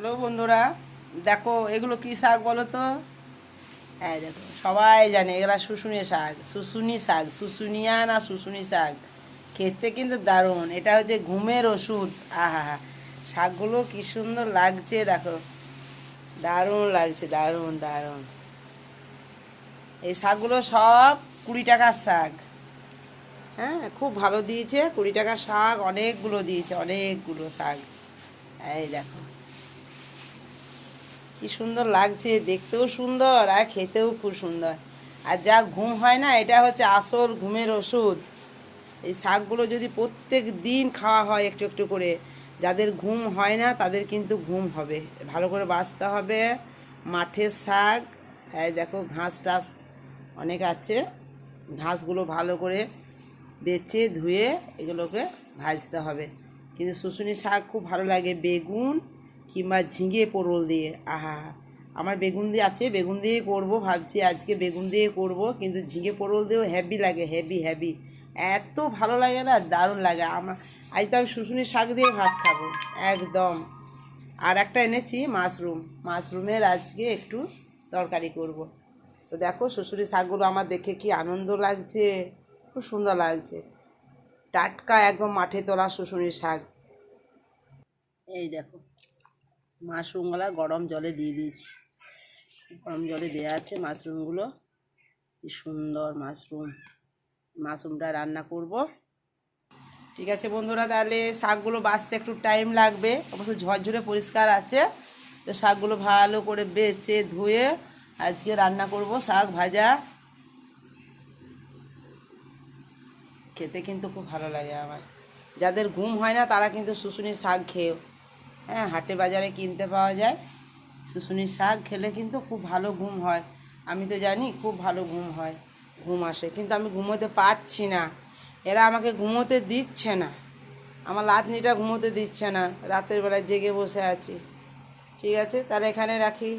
Hello বন্ধুরা, দেখো এগুলো কী শাক বলো তো? হ্যাঁ দেখো, সবাই জানে এগুলা শুশুনি শাক। শুশুনি শাক, শুশুনিয়া না শুশুনি শাক, খেতে কিন্তু দারুণ। এটা হচ্ছে ঘুমের ওষুধ। আহা হা, শাকগুলো কী সুন্দর লাগছে দেখো, দারুণ লাগছে, দারুণ দারুণ। এই শাকগুলো সব 20 টাকার শাক। হ্যাঁ, খুব ভালো দিয়েছে। 20 টাকার শাক অনেকগুলো দিয়েছে, অনেকগুলো শাক। এই দেখো কি সুন্দর লাগছে, দেখতেও সুন্দর আর খেতেও খুব সুন্দর। আর যা ঘুম হয় না, এটা হচ্ছে আসল ঘুমের ওষুধ। এই শাকগুলো যদি প্রত্যেক দিন খাওয়া হয় একটু একটু করে, যাদের ঘুম হয় না তাদের কিন্তু ঘুম হবে। ভালো করে বাছতে হবে। মাঠের শাক, এই দেখো ঘাস টাস অনেক আছে। ঘাসগুলো ভালো করে বেছে ধুয়ে এগুলোকে ভাজতে হবে। কিন্তু শুশুনি শাক খুব ভালো লাগে বেগুন কিংবা ঝিঙে পোড়ল দিয়ে। আহা, আমার বেগুন দিয়ে আছে, বেগুন দিয়ে করব ভাবছি, আজকে বেগুন দিয়ে করব। কিন্তু ঝিঙে পোড়ল দিয়েও হেভি লাগে, হেভি হেভি, এত ভালো লাগে না, দারুণ লাগে আমার। আজ তো আমি শুশুনি শাক দিয়ে ভাত খাবো একদম। আর একটা এনেছি মাশরুম, মাশরুমের আজকে একটু তরকারি করব। তো দেখো শুশুনি শাকগুলো আমার দেখে কি আনন্দ লাগছে, খুব সুন্দর লাগছে। টাটকা একদম মাঠে তোলা শুশুনি শাক। এই দেখো মাশরুমগুলো গরম জলে দিয়ে দিয়েছি, গরম জলে দেওয়া আছে মাশরুমগুলো। কি সুন্দর মাশরুম, মাশরুমটা রান্না করব। ঠিক আছে বন্ধুরা, তাহলে শাকগুলো বাছতে একটু টাইম লাগবে, অবশ্য ঝরঝরে পরিষ্কার আছে। তো শাকগুলো ভালো করে বেছে ধুয়ে আজকে রান্না করব শাক ভাজা। খেতে কিন্তু খুব ভালো লাগে আমার। যাদের ঘুম হয় না তারা কিন্তু শুশুনি শাক খেয়েও, হ্যাঁ, হাটে বাজারে কিনতে পাওয়া যায়। শুশুনি শাক খেলে কিন্তু খুব ভালো ঘুম হয়। আমি তো জানি খুব ভালো ঘুম হয়, ঘুম আসে, কিন্তু আমি ঘুমোতে পারছি না। এরা আমাকে ঘুমোতে দিচ্ছে না, আমার লাতনিটা ঘুমোতে দিচ্ছে না, রাতের বেলায় জেগে বসে আছি। ঠিক আছে, তাহলে এখানে রাখি।